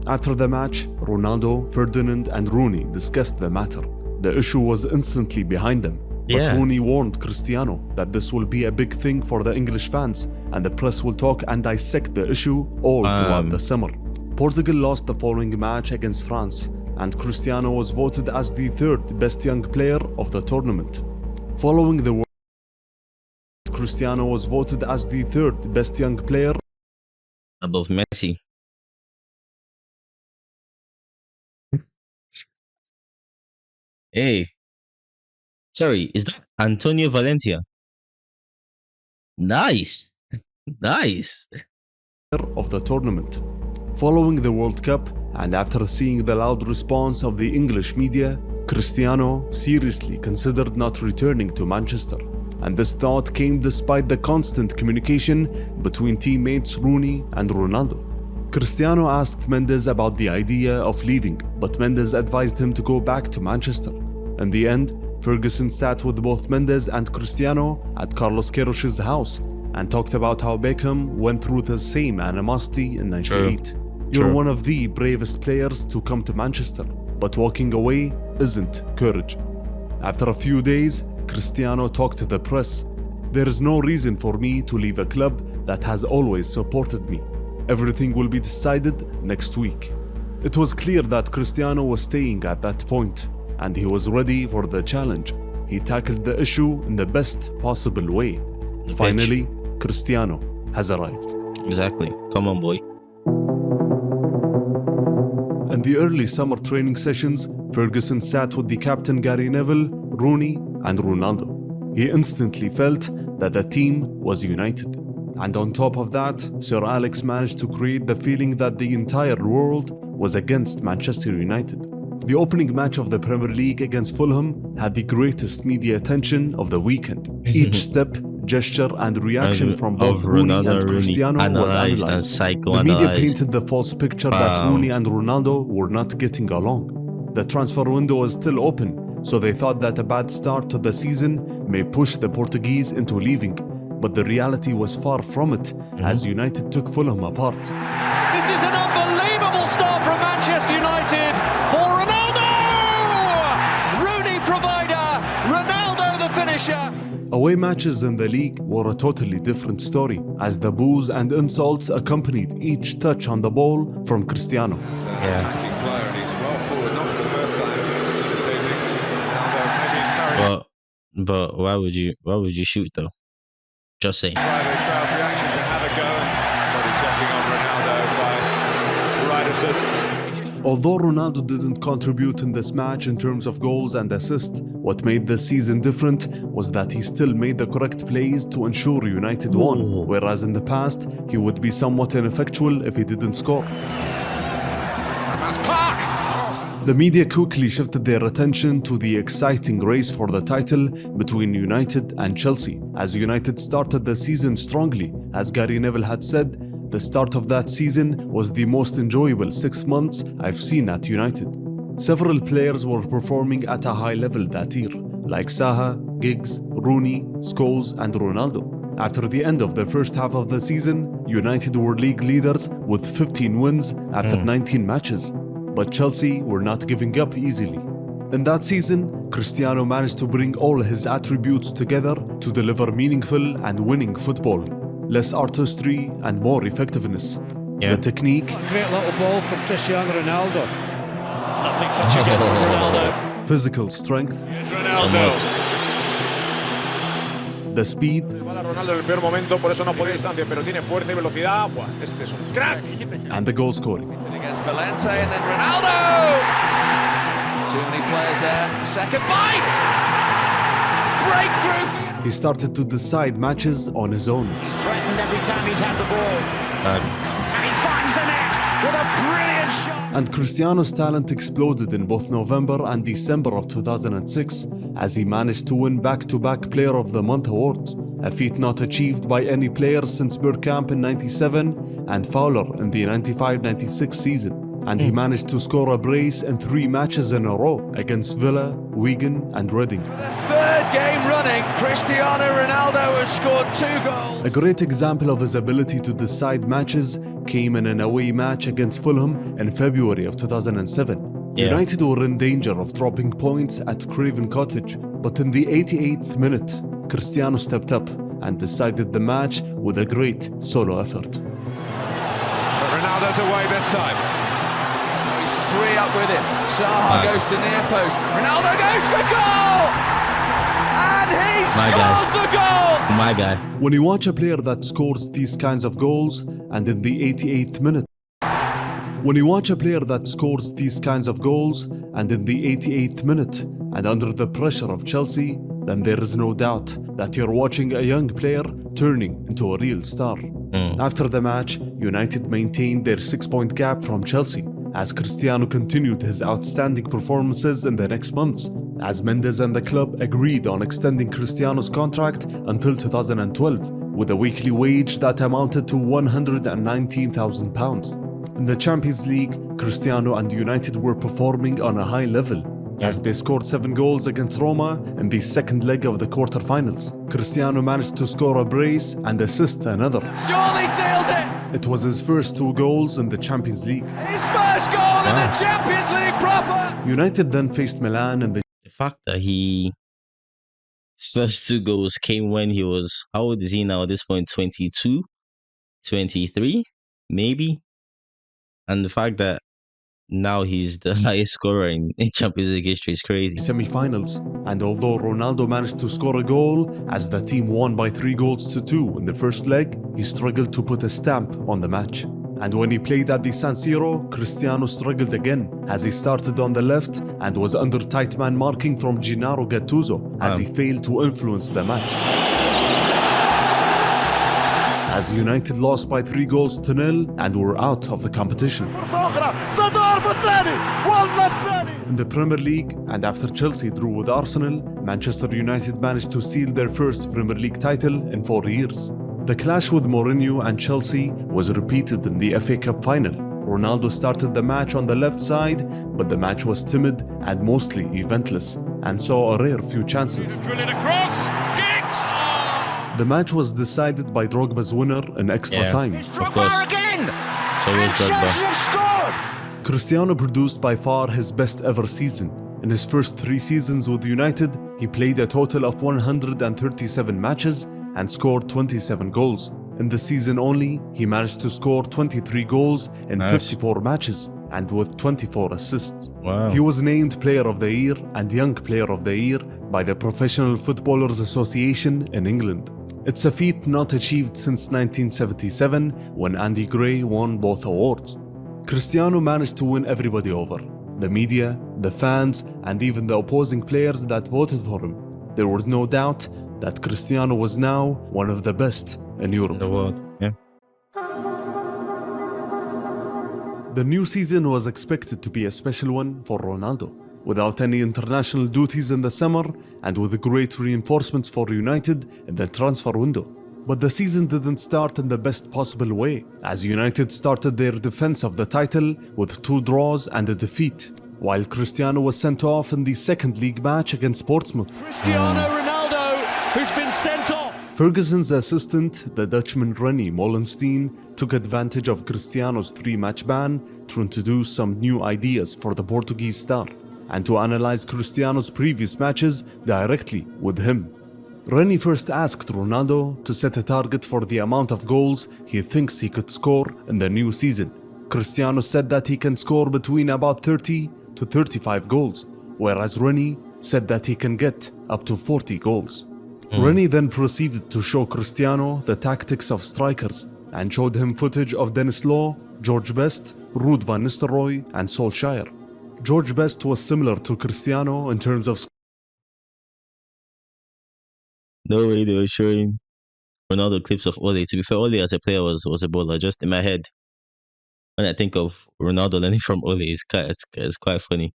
After the match, Ronaldo, Ferdinand and Rooney discussed the matter. The issue was instantly behind them. But Rooney warned Cristiano that this will be a big thing for the English fans and the press will talk and dissect the issue all throughout the summer. Portugal lost the following match against France, and Cristiano was voted as the 3rd best young player of the tournament. Following the World Cup, Cristiano was voted as the 3rd best young player above Messi. Hey, sorry, is that Antonio Valencia? Nice. of the tournament. Following the World Cup, and after seeing the loud response of the English media, Cristiano seriously considered not returning to Manchester. And this thought came despite the constant communication between teammates Rooney and Ronaldo. Cristiano asked Mendes about the idea of leaving, but Mendes advised him to go back to Manchester. In the end, Ferguson sat with both Mendes and Cristiano at Carlos Queiroz' house and talked about how Beckham went through the same animosity in '98. You're one of the bravest players to come to Manchester, but walking away isn't courage. After a few days, Cristiano talked to the press. There is no reason for me to leave a club that has always supported me. Everything will be decided next week. It was clear that Cristiano was staying at that point, and he was ready for the challenge. He tackled the issue in the best possible way. Finally, Cristiano has arrived. Exactly. Come on, boy. In the early summer training sessions, Ferguson sat with the captain Gary Neville, Rooney, and Ronaldo. He instantly felt that the team was united. And on top of that, Sir Alex managed to create the feeling that the entire world was against Manchester United. The opening match of the Premier League against Fulham had the greatest media attention of the weekend. Each step, gesture and reaction from both Rooney and Cristiano was analysed. The media painted the false picture that Rooney and Ronaldo were not getting along. The transfer window was still open, so they thought that a bad start to the season may push the Portuguese into leaving. But the reality was far from it, as United took Fulham apart. This is an unbelievable start from Manchester United for Ronaldo! Rooney provider, Ronaldo the finisher. Away matches in the league were a totally different story, as the boos and insults accompanied each touch on the ball from Cristiano. He's an attacking player and he's well forward, not for the first time this evening. Ronaldo maybe encouraged. But why would you shoot though? Just saying. By the crowd's reaction to have a go and body checking on Ronaldo by Ryderson. Although Ronaldo didn't contribute in this match in terms of goals and assists, what made this season different was that he still made the correct plays to ensure United won, whereas in the past, he would be somewhat ineffectual if he didn't score. That's Park! The media quickly shifted their attention to the exciting race for the title between United and Chelsea, as United started the season strongly. As Gary Neville had said, the start of that season was the most enjoyable 6 months I've seen at United. Several players were performing at a high level that year, like Zaha, Giggs, Rooney, Scholes and Ronaldo. After the end of the first half of the season, United were league leaders with 15 wins after 19 matches. But Chelsea were not giving up easily. In that season, Cristiano managed to bring all his attributes together to deliver meaningful and winning football. Less artistry and more effectiveness. The technique, great little ball from Cristiano Ronaldo. Nothing touches it from Ronaldo. physical strength, the speed, Ronaldo en el peor momento, por eso no podía distancia, pero tiene fuerza y velocidad. Buah, este es un crack. and the goal scoring. Against Valente and then Ronaldo! Too many players there. Second bite! Breakthrough! He started to decide matches on his own. He's threatened every time he's had the ball. And he finds the net with a brilliant shot. And Cristiano's talent exploded in both November and December of 2006 as he managed to win back-to-back Player of the Month awards, a feat not achieved by any player since Bergkamp in '97 and Fowler in the '95-96 season. And he managed to score a brace in 3 matches in a row against Villa, Wigan and Reading. The third game running, Cristiano Ronaldo has scored 2 goals. A great example of his ability to decide matches came in an away match against Fulham in February of 2007. United were in danger of dropping points at Craven Cottage, but in the 88th minute, Cristiano stepped up and decided the match with a great solo effort. But Ronaldo's away this time. He's 3 up with him. Zaha goes to near post. Ronaldo goes for goal! And he scores the goal! My guy. When you watch a player that scores these kinds of goals and in the 88th minute, and under the pressure of Chelsea, then there is no doubt that you're watching a young player turning into a real star. After the match, United maintained their 6-point gap from Chelsea as Cristiano continued his outstanding performances in the next months, as Mendes and the club agreed on extending Cristiano's contract until 2012 with a weekly wage that amounted to £119,000. In the Champions League, Cristiano and United were performing on a high level as they scored 7 goals against Roma in the second leg of the quarterfinals. Cristiano managed to score a brace and assist another. Surely seals it! It was his first 2 goals in the Champions League. His first goal in the Champions League proper! United then faced Milan in the fact that he first 2 goals came when he was, how old is he now at this point? 22, 23 maybe, and the fact that now he's the highest scorer in Champions League history is crazy. semi-finals, and although Ronaldo managed to score a goal as the team won by 3-2 in the first leg, he struggled to put a stamp on the match. And when he played at the San Siro, Cristiano struggled again as he started on the left and was under tight man marking from Gennaro Gattuso as he failed to influence the match. as United lost by 3-0 and were out of the competition. In the Premier League, and after Chelsea drew with Arsenal, Manchester United managed to seal their first Premier League title in 4 years. The clash with Mourinho and Chelsea was repeated in the FA Cup final. Ronaldo started the match on the left side, but the match was timid and mostly eventless, and saw a rare few chances. The match was decided by Drogba's winner in extra time. Of course. So was Drogba. Cristiano produced by far his best ever season. In his first 3 seasons with United, he played a total of 137 matches and scored 27 goals. In the season only, he managed to score 23 goals in 54 matches and with 24 assists. Wow. He was named Player of the Year and Young Player of the Year by the Professional Footballers Association in England. It's a feat not achieved since 1977 when Andy Gray won both awards. Cristiano managed to win everybody over: the media, the fans, and even the opposing players that voted for him. There was no doubt that Cristiano was now one of the best in Europe. In the world, yeah. The new season was expected to be a special one for Ronaldo. Without any international duties in the summer and with great reinforcements for United in the transfer window. But the season didn't start in the best possible way, as United started their defense of the title with 2 draws and a defeat, while Cristiano was sent off in the second league match against Portsmouth. Cristiano Ronaldo, who's been sent off. Ferguson's assistant, the Dutchman René Mollenstein, took advantage of Cristiano's 3-match ban to introduce some new ideas for the Portuguese star and to analyze Cristiano's previous matches directly with him. René first asked Ronaldo to set a target for the amount of goals he thinks he could score in the new season. Cristiano said that he can score between about 30 to 35 goals, whereas René said that he can get up to 40 goals. René then proceeded to show Cristiano the tactics of strikers and showed him footage of Dennis Law, George Best, Ruud van Nistelrooy, and Solskjaer. George Best was similar to Cristiano in terms of No way they were showing Ronaldo clips of Ole. To be fair, Ole as a player was a baller. Just in my head, when I think of Ronaldo learning from Ole, it's quite funny.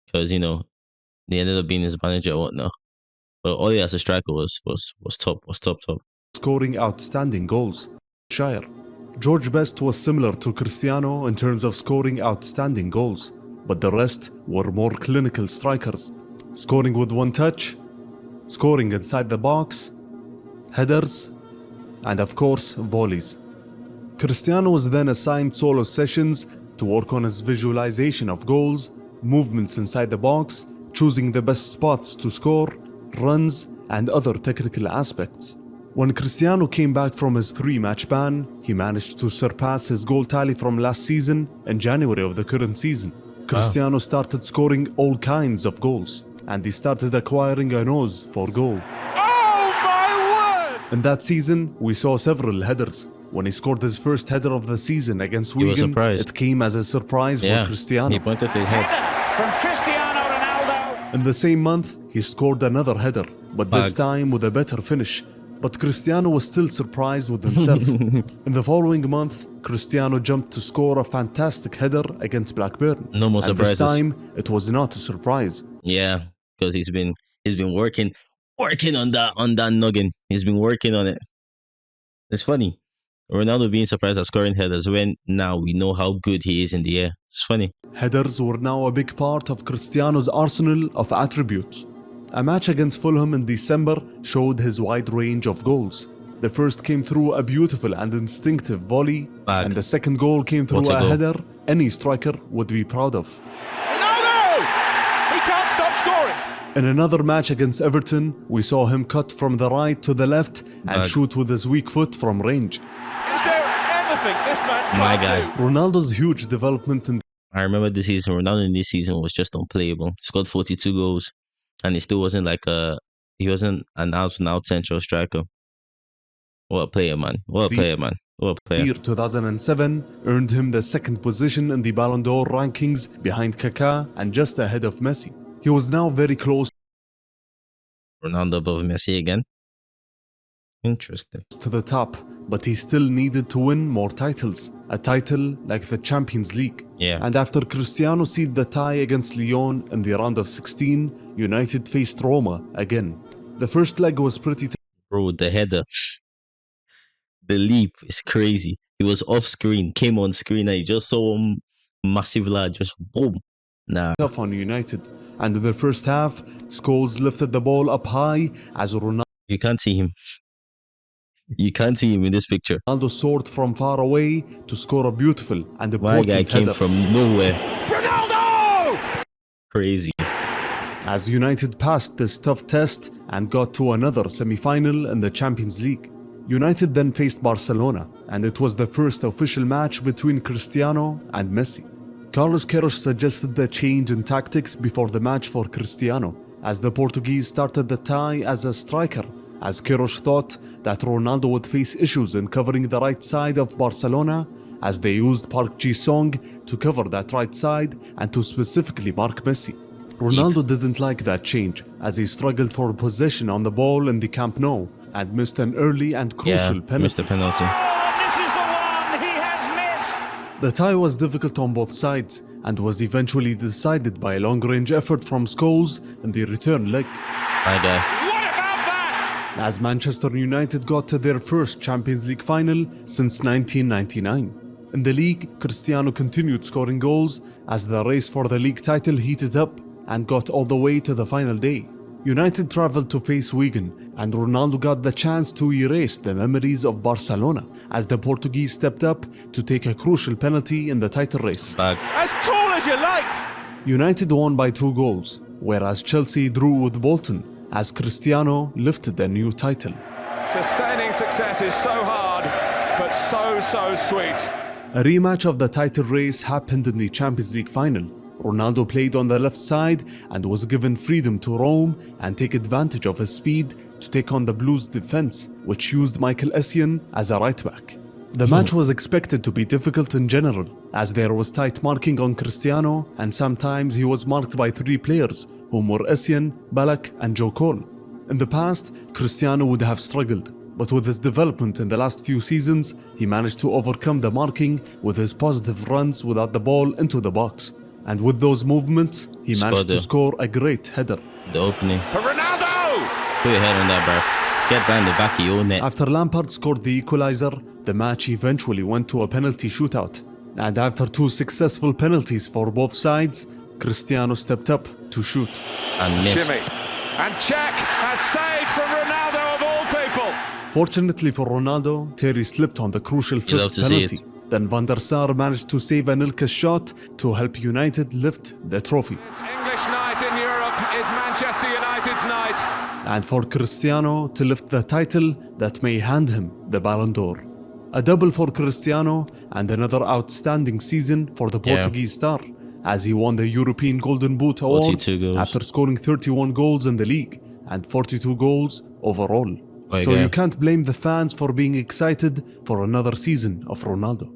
Because, you know, they ended up being his manager or whatnot. But Ole as a striker was top. Scoring outstanding goals. George Best was similar to Cristiano in terms of scoring outstanding goals, but the rest were more clinical strikers, scoring with 1 touch, scoring inside the box, headers, and of course, volleys. Cristiano was then assigned solo sessions to work on his visualization of goals, movements inside the box, choosing the best spots to score, runs, and other technical aspects. When Cristiano came back from his 3-match ban, he managed to surpass his goal tally from last season in January of the current season. Cristiano started scoring all kinds of goals, and he started acquiring a nose for goal. Oh my word! In that season, we saw several headers. When he scored his first header of the season against He was Wigan, surprised. it came as a surprise for Cristiano. He pointed to his head. From Cristiano Ronaldo. In the same month, he scored another header, but this time with a better finish. But Cristiano was still surprised with himself. In the following month, Cristiano jumped to score a fantastic header against Blackburn. No more surprises. This time, it was not a surprise. Yeah, because he's been working on that noggin. He's been working on it. It's funny. Ronaldo being surprised at scoring headers when now we know how good he is in the air. It's funny. Headers were now a big part of Cristiano's arsenal of attributes. A match against Fulham in December showed his wide range of goals. The first came through a beautiful and instinctive volley, and the second goal came through a header any striker would be proud of. Ronaldo! He can't stop scoring. In another match against Everton, we saw him cut from the right to the left and shoot with his weak foot from range. Is there anything this man can't do? Ronaldo's huge development in I remember this season. Ronaldo in this season was just unplayable. He scored 42 goals, and he still wasn't he wasn't an out-and-out central striker. What a player, man. What a player, man. What a player. Year 2007 earned him the second position in the Ballon d'Or rankings behind Kaká and just ahead of Messi. He was now very close. Ronaldo above Messi again. Interesting. To the top, but he still needed to win more titles, a title like the Champions League. Yeah. And after Cristiano sealed the tie against Lyon in the round of 16, United faced Roma again. The first leg was pretty Bro, the header. The leap is crazy. He was off screen, came on screen, and you just saw him massive lad, just boom. Nah. Tough on United. And in the first half, Scholes lifted the ball up high as Ronaldo. You can't see him. You can't see him in this picture. Ronaldo soared from far away to score a beautiful and My important guy came header. from nowhere. Ronaldo! Crazy. As United passed this tough test and got to another semi-final in the Champions League. United then faced Barcelona, and it was the first official match between Cristiano and Messi. Carlos Queiroz suggested the change in tactics before the match for Cristiano, as the Portuguese started the tie as a striker, as Queiroz thought that Ronaldo would face issues in covering the right side of Barcelona, as they used Park Ji-sung to cover that right side and to specifically mark Messi. Ronaldo didn't like that change, as he struggled for possession on the ball in the Camp Nou and missed an early and crucial penalty. Missed a penalty. This is the one he has missed. The tie was difficult on both sides and was eventually decided by a long-range effort from Scholes in the return leg. My guy. What about that? As Manchester United got to their first Champions League final since 1999. In the league, Cristiano continued scoring goals as the race for the league title heated up and got all the way to the final day. United travelled to face Wigan, and Ronaldo got the chance to erase the memories of Barcelona as the Portuguese stepped up to take a crucial penalty in the title race. Back. As cool as you like! United won by 2 goals, whereas Chelsea drew with Bolton as Cristiano lifted a new title. Sustaining success is so hard, but so sweet. A rematch of the title race happened in the Champions League final. Ronaldo played on the left side and was given freedom to roam and take advantage of his speed to take on the Blues' defense, which used Michael Essien as a right back. The match was expected to be difficult in general, as there was tight marking on Cristiano, and sometimes he was marked by 3 players, whom were Essien, Ballack and Joe Cole. In the past, Cristiano would have struggled, but with his development in the last few seasons, he managed to overcome the marking with his positive runs without the ball into the box. And with those movements, he managed to score a great header. The opening. For Ronaldo! Put your head on that, bro. Get down the back of your net. After Lampard scored the equalizer, the match eventually went to a penalty shootout. And after 2 successful penalties for both sides, Cristiano stepped up to shoot. And missed. Shimmy. And Czech has saved from Ronaldo of all people. Fortunately for Ronaldo, Terry slipped on the crucial 5th penalty. Then Van der Sar managed to save an Ilkes shot to help United lift the trophy. This English night in Europe is Manchester United's night. And for Cristiano to lift the title that may hand him the Ballon d'Or. A double for Cristiano and another outstanding season for the Portuguese star, as he won the European Golden Boot Award after scoring 31 goals in the league and 42 goals overall. So you can't blame the fans for being excited for another season of Ronaldo.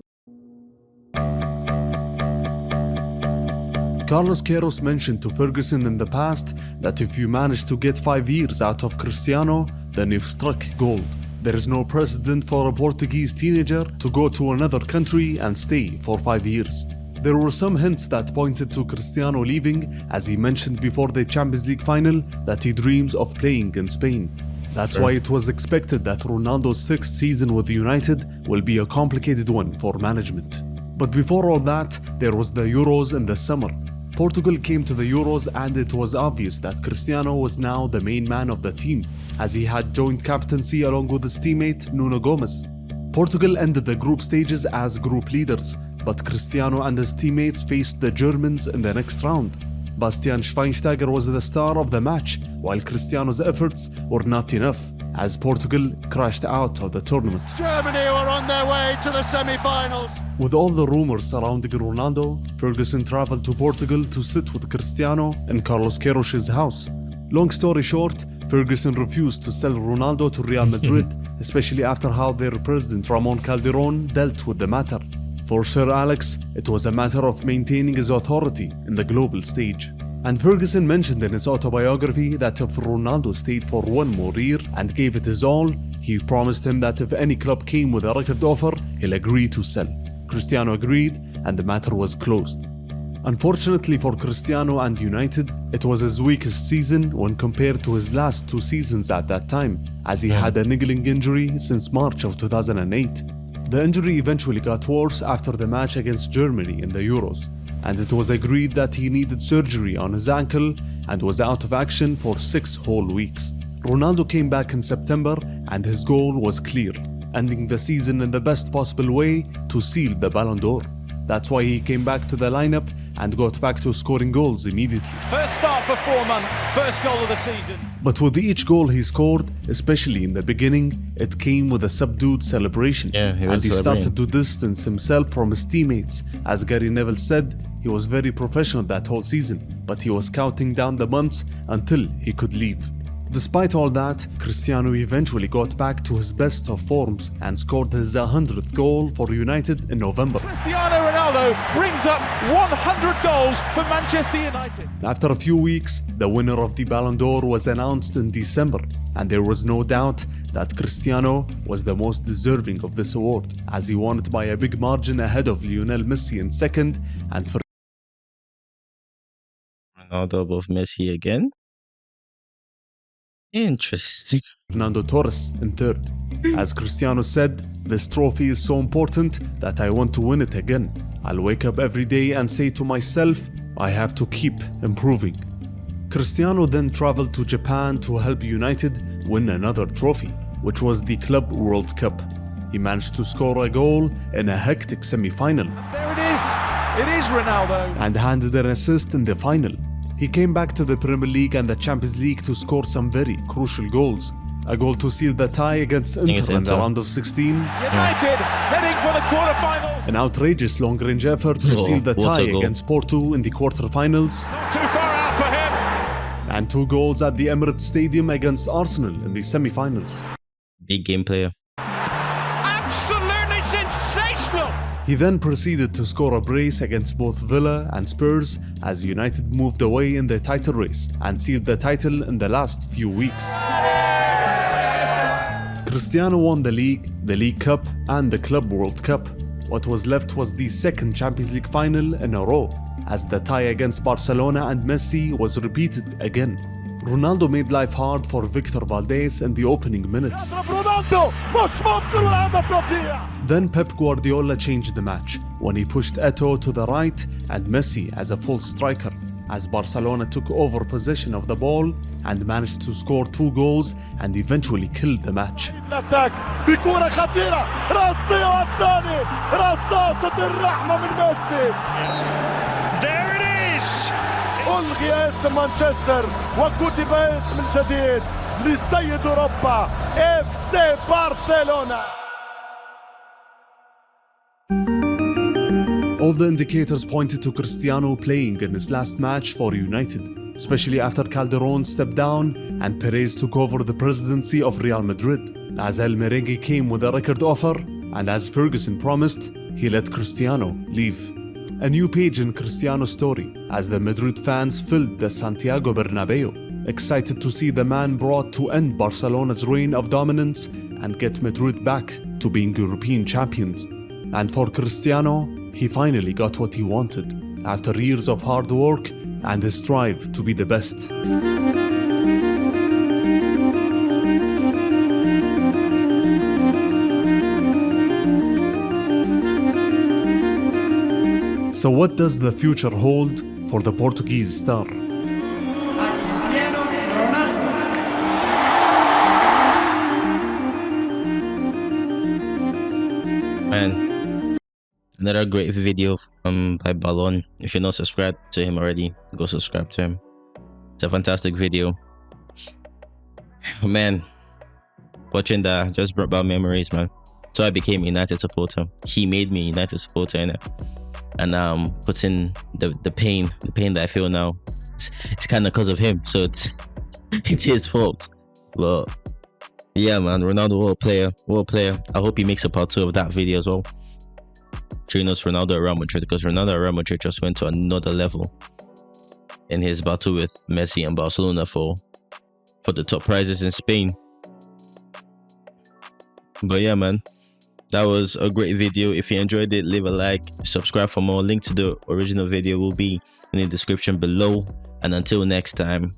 Carlos Queiroz mentioned to Ferguson in the past that if you manage to get 5 years out of Cristiano, then you've struck gold. There is no precedent for a Portuguese teenager to go to another country and stay for 5 years. There were some hints that pointed to Cristiano leaving, as he mentioned before the Champions League final that he dreams of playing in Spain. That's why it was expected that Ronaldo's 6th season with United will be a complicated one for management. But before all that, there was the Euros in the summer. Portugal came to the Euros and it was obvious that Cristiano was now the main man of the team, as he had joint captaincy along with his teammate Nuno Gomes. Portugal ended the group stages as group leaders, but Cristiano and his teammates faced the Germans in the next round. Bastian Schweinsteiger was the star of the match, while Cristiano's efforts were not enough, as Portugal crashed out of the tournament. Germany were on their way to the semi-finals. With all the rumors surrounding Ronaldo, Ferguson traveled to Portugal to sit with Cristiano in Carlos Queiroz's house. Long story short, Ferguson refused to sell Ronaldo to Real Madrid, especially after how their president Ramon Calderón dealt with the matter. For Sir Alex, it was a matter of maintaining his authority in the global stage. And Ferguson mentioned in his autobiography that if Ronaldo stayed for one more year and gave it his all, he promised him that if any club came with a record offer, he'll agree to sell. Cristiano agreed, and the matter was closed. Unfortunately for Cristiano and United, it was his weakest season when compared to his last 2 seasons at that time, as he had a niggling injury since March of 2008. The injury eventually got worse after the match against Germany in the Euros, and it was agreed that he needed surgery on his ankle and was out of action for 6 whole weeks. Ronaldo came back in September, and his goal was clear, ending the season in the best possible way to seal the Ballon d'Or. That's why he came back to the lineup and got back to scoring goals immediately. First start for 4 months, first goal of the season. But with each goal he scored, especially in the beginning, it came with a subdued celebration. Yeah, and he started to distance himself from his teammates. As Gary Neville said, he was very professional that whole season, but he was counting down the months until he could leave. Despite all that, Cristiano eventually got back to his best of forms and scored his 100th goal for United in November. Cristiano Ronaldo brings up 100 goals for Manchester United. After a few weeks, the winner of the Ballon d'Or was announced in December, and there was no doubt that Cristiano was the most deserving of this award, as he won it by a big margin ahead of Lionel Messi in second and Ronaldo above Messi again. Interesting. Fernando Torres in third. As Cristiano said, this trophy is so important that I want to win it again. I'll wake up every day and say to myself, I have to keep improving. Cristiano then traveled to Japan to help United win another trophy, which was the Club World Cup. He managed to score a goal in a hectic semi-final. There it is Ronaldo. And handed an assist in the final. He came back to the Premier League and the Champions League to score some very crucial goals. A goal to seal the tie against Inter in the round of 16. United heading for the quarterfinals. An outrageous long-range effort to seal the tie against Porto in the quarterfinals. Not too far out for him. And 2 goals at the Emirates Stadium against Arsenal in the semi-finals. Big game player. Absolutely sensational. He then proceeded to score a brace against both Villa and Spurs as United moved away in the title race and sealed the title in the last few weeks. Cristiano won the League Cup and the Club World Cup. What was left was the second Champions League final in a row, as the tie against Barcelona and Messi was repeated again. Ronaldo made life hard for Victor Valdés in the opening minutes. Then Pep Guardiola changed the match when he pushed Eto'o to the right and Messi as a false striker, as Barcelona took over possession of the ball and managed to score 2 goals and eventually killed the match. There it is. ألغي اسم مانشستر وكتب اسم جديد لسيد أوروبا FC Barcelona. All the indicators pointed to Cristiano playing in his last match for United, especially after Calderon stepped down and Perez took over the presidency of Real Madrid, as El Merengue came with a record offer, and as Ferguson promised, he let Cristiano leave. A new page in Cristiano's story, as the Madrid fans filled the Santiago Bernabeu, excited to see the man brought to end Barcelona's reign of dominance and get Madrid back to being European champions. And for Cristiano, he finally got what he wanted, after years of hard work and his strive to be the best. So what does the future hold for the Portuguese star? Man, another great video by Ballon. If you're not subscribed to him already, go subscribe to him. It's a fantastic video. Man, watching that just brought back memories, man. So I became a United supporter. He made me a United supporter, innit? And putting the pain that I feel now, it's kind of because of him. So it's his fault. But yeah, man, Ronaldo, what a player. I hope he makes a part 2 of that video as well. Showing us Ronaldo at Real Madrid, because Ronaldo at Real Madrid just went to another level. in his battle with Messi and Barcelona for the top prizes in Spain. But yeah, man, that was a great video. If you enjoyed it, leave a like, subscribe for more. Link to the original video will be in the description below. And until next time,